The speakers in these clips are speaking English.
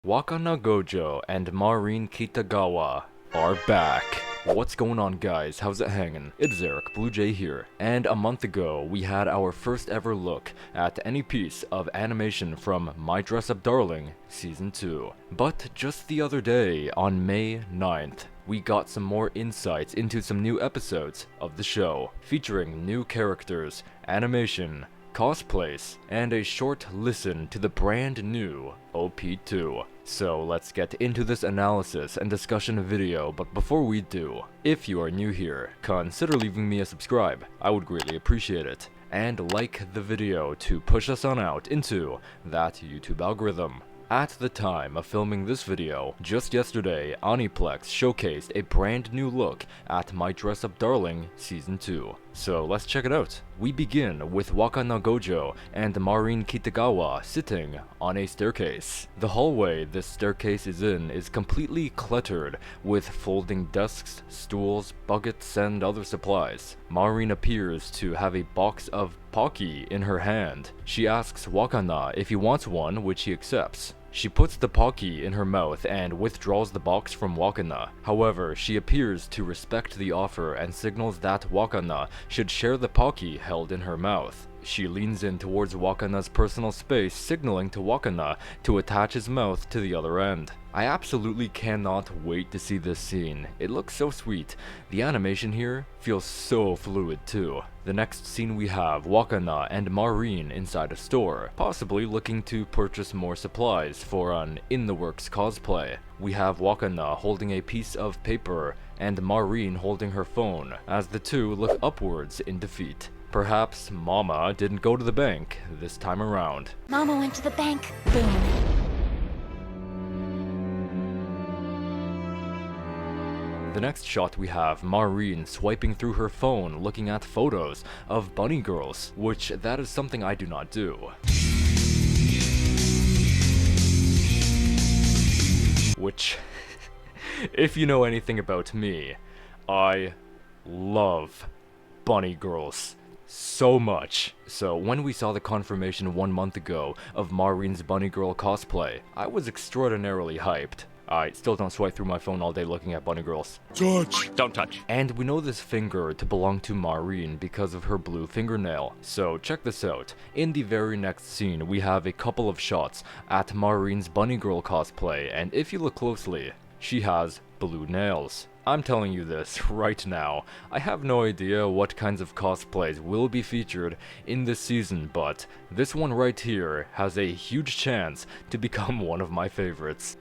Wakana Gojo and Marin Kitagawa are back. What's going on, guys? How's it hanging? It's TheLivingBlueJay here, and a month ago we had our first ever look at any piece of animation from My Dress Up Darling Season 2. But just the other day, on May 9th, we got some more insights into some new episodes of the show, featuring new characters, animation, cosplays, and a short listen to the brand new OP2. So let's get into this analysis and discussion video, but before we do, if you are new here, consider leaving me a subscribe, I would greatly appreciate it, and like the video to push us on out into that YouTube algorithm. At the time of filming this video, just yesterday, Aniplex showcased a brand new look at My Dress Up Darling Season 2. So let's check it out. We begin with Wakana Gojo and Marin Kitagawa sitting on a staircase. The hallway this staircase is in is completely cluttered with folding desks, stools, buckets, and other supplies. Marin appears to have a box of Pocky in her hand. She asks Wakana if he wants one, which he accepts. She puts the Pocky in her mouth and withdraws the box from Wakana. However, she appears to respect the offer and signals that Wakana should share the Pocky held in her mouth. She leans in towards Wakana's personal space, signaling to Wakana to attach his mouth to the other end. I absolutely cannot wait to see this scene. It looks so sweet. The animation here feels so fluid too. The next scene we have Wakana and Marin inside a store, possibly looking to purchase more supplies for an in-the-works cosplay. We have Wakana holding a piece of paper and Marin holding her phone, as the two look upwards in defeat. Perhaps Mama didn't go to the bank this time around. Mama went to the bank. Boom. The next shot we have Marin swiping through her phone looking at photos of bunny girls, which that is something I do not do. Which, if you know anything about me, I love bunny girls so much. So when we saw the confirmation 1 month ago of Marin's bunny girl cosplay, I was extraordinarily hyped. I still don't swipe through my phone all day looking at bunny girls. Touch! Don't touch. And we know this finger to belong to Marin because of her blue fingernail. So check this out. In the very next scene, we have a couple of shots at Marin's bunny girl cosplay, and if you look closely, she has blue nails. I'm telling you this right now. I have no idea what kinds of cosplays will be featured in this season, but this one right here has a huge chance to become one of my favorites.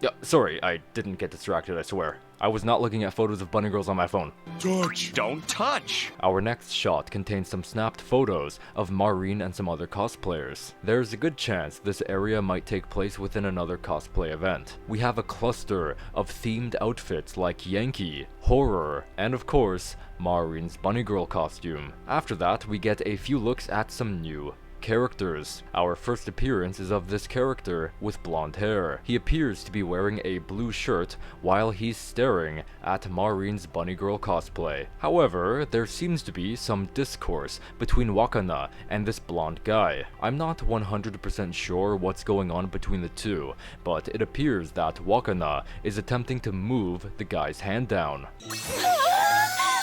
Yeah, sorry, I didn't get distracted, I swear. I was not looking at photos of bunny girls on my phone. Touch! Don't touch! Our next shot contains some snapped photos of Marin and some other cosplayers. There's a good chance this area might take place within another cosplay event. We have a cluster of themed outfits like Yankee, horror, and of course, Marin's bunny girl costume. After that, we get a few looks at some new characters. Our first appearance is of this character with blonde hair. He appears to be wearing a blue shirt while he's staring at Marin's bunny girl cosplay. However, there seems to be some discourse between Wakana and this blonde guy. I'm not 100% sure what's going on between the two, but it appears that Wakana is attempting to move the guy's hand down.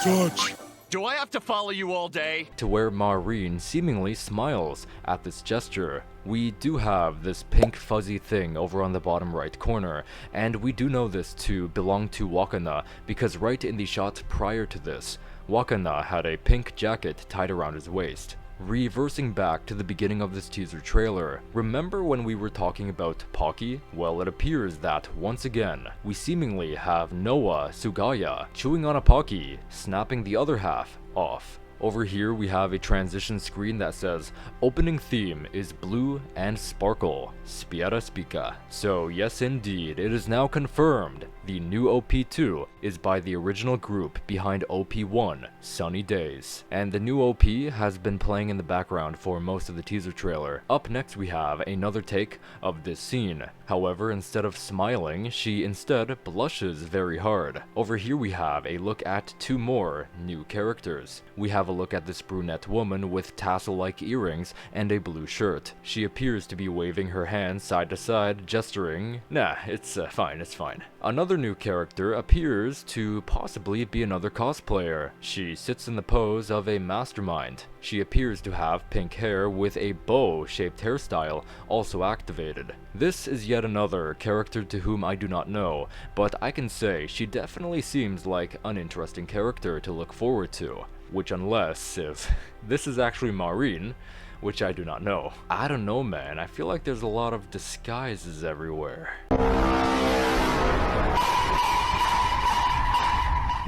Touch! Do I have to follow you all day? To where Marin seemingly smiles at this gesture. We do have this pink fuzzy thing over on the bottom right corner, and we do know this to belong to Wakana because right in the shot prior to this, Wakana had a pink jacket tied around his waist. Reversing back to the beginning of this teaser trailer, remember when we were talking about Pocky? Well, it appears that once again, we seemingly have Noah Sugaya chewing on a Pocky, snapping the other half off. Over here we have a transition screen that says, opening theme is blue and sparkle, Spiara Spica. So yes indeed, it is now confirmed The new OP2 is by the original group behind OP1, Sunny Days, and the new OP has been playing in the background for most of the teaser trailer. Up next we have another take of this scene. However, instead of smiling, she instead blushes very hard. Over here we have a look at two more new characters. We have a look at this brunette woman with tassel-like earrings and a blue shirt. She appears to be waving her hands side to side, gesturing. Nah, it's fine, it's fine. Another new character appears to possibly be another cosplayer. She sits in the pose of a mastermind. She appears to have pink hair with a bow-shaped hairstyle also activated. This is yet another character to whom I do not know, but I can say she definitely seems like an interesting character to look forward to. Which unless if this is actually Marin, which I do not know. I don't know, man. I feel like there's a lot of disguises everywhere.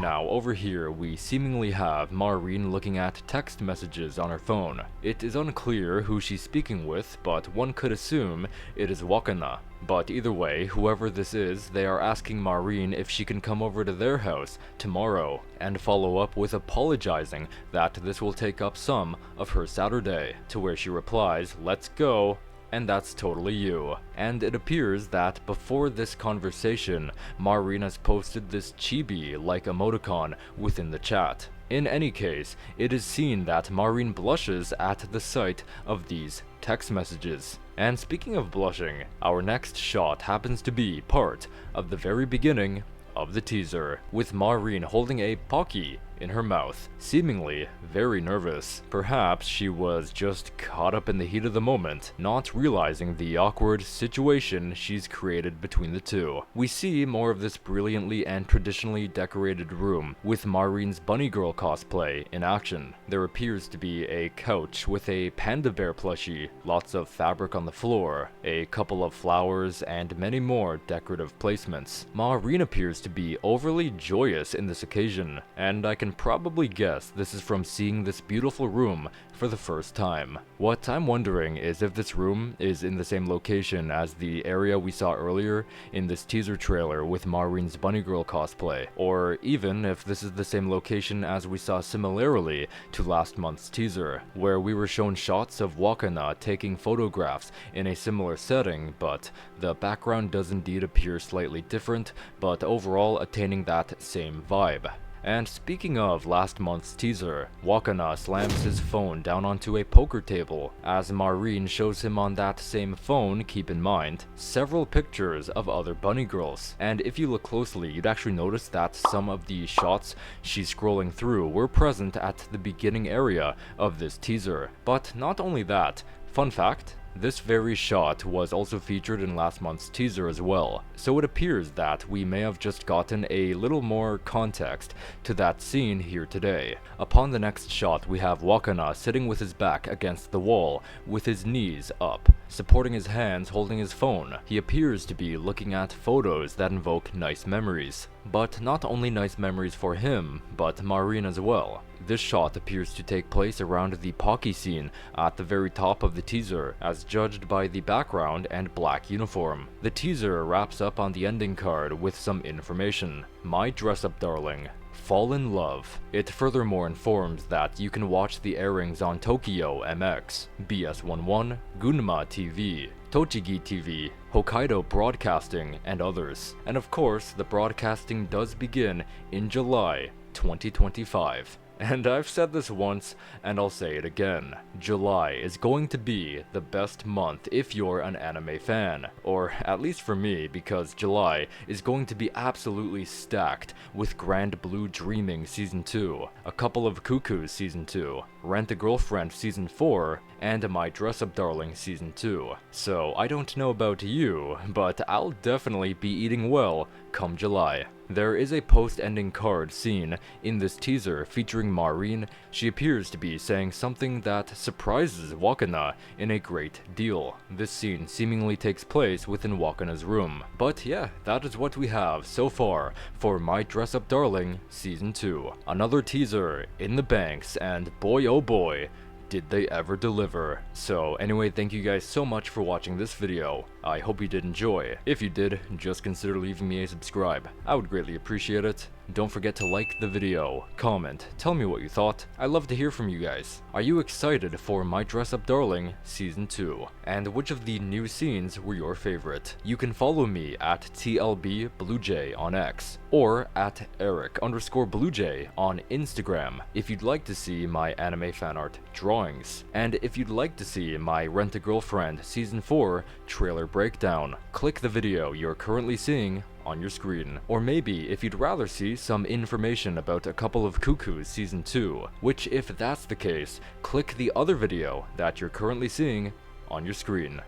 Now, over here, we seemingly have Marin looking at text messages on her phone. It is unclear who she's speaking with, but one could assume it is Wakana. But either way, whoever this is, they are asking Marin if she can come over to their house tomorrow, and follow up with apologizing that this will take up some of her Saturday, to where she replies, "Let's go." And that's totally you. And it appears that before this conversation, Marin has posted this chibi-like emoticon within the chat. In any case, it is seen that Marin blushes at the sight of these text messages. And speaking of blushing, our next shot happens to be part of the very beginning of the teaser, with Marin holding a Pocky in her mouth, seemingly very nervous. Perhaps she was just caught up in the heat of the moment, not realizing the awkward situation she's created between the two. We see more of this brilliantly and traditionally decorated room, with Marin's bunny girl cosplay in action. There appears to be a couch with a panda bear plushie, lots of fabric on the floor, a couple of flowers, and many more decorative placements. Marin appears to be overly joyous in this occasion, and I can probably guess this is from seeing this beautiful room for the first time. What I'm wondering is if this room is in the same location as the area we saw earlier in this teaser trailer with Marin's bunny girl cosplay, or even if this is the same location as we saw similarly to last month's teaser, where we were shown shots of Wakana taking photographs in a similar setting, but the background does indeed appear slightly different, but overall attaining that same vibe. And speaking of last month's teaser, Wakana slams his phone down onto a poker table. As Marin shows him on that same phone, keep in mind, several pictures of other bunny girls. And if you look closely, you'd actually notice that some of the shots she's scrolling through were present at the beginning area of this teaser. But not only that, fun fact, this very shot was also featured in last month's teaser as well, so it appears that we may have just gotten a little more context to that scene here today. Upon the next shot, we have Wakana sitting with his back against the wall, with his knees up, supporting his hands holding his phone. He appears to be looking at photos that invoke nice memories. But not only nice memories for him, but Marin as well. This shot appears to take place around the Pocky scene at the very top of the teaser, as judged by the background and black uniform. The teaser wraps up on the ending card with some information. My dress-up darling, fall in love. It furthermore informs that you can watch the airings on Tokyo MX, BS11, Gunma TV, Tochigi TV, Hokkaido Broadcasting, and others. And of course, the broadcasting does begin in July 2025. And I've said this once, and I'll say it again. July is going to be the best month if you're an anime fan. Or at least for me, because July is going to be absolutely stacked with Grand Blue Dreaming Season 2, A Couple of Cuckoos Season 2, Rent a Girlfriend Season 4, and My Dress Up Darling Season 2. So I don't know about you, but I'll definitely be eating well come July. There is a post-ending card seen in this teaser featuring Marin. She appears to be saying something that surprises Wakana in a great deal. This scene seemingly takes place within Wakana's room. But yeah, that is what we have so far for My Dress Up Darling Season 2. Another teaser in the banks, and boy oh boy, did they ever deliver? So anyway, thank you guys so much for watching this video. I hope you did enjoy. If you did, just consider leaving me a subscribe. I would greatly appreciate it. Don't forget to like the video, comment, tell me what you thought. I love to hear from you guys. Are you excited for My Dress Up Darling Season 2? And which of the new scenes were your favorite? You can follow me at TLBBlueJay on X, or at Eric_BlueJay on Instagram if you'd like to see my anime fanart drawings. And if you'd like to see my Rent a Girlfriend Season 4 trailer breakdown, click the video you're currently seeing on your screen. Or maybe if you'd rather see some information about A Couple of Cuckoos Season 2, which if that's the case, click the other video that you're currently seeing on your screen.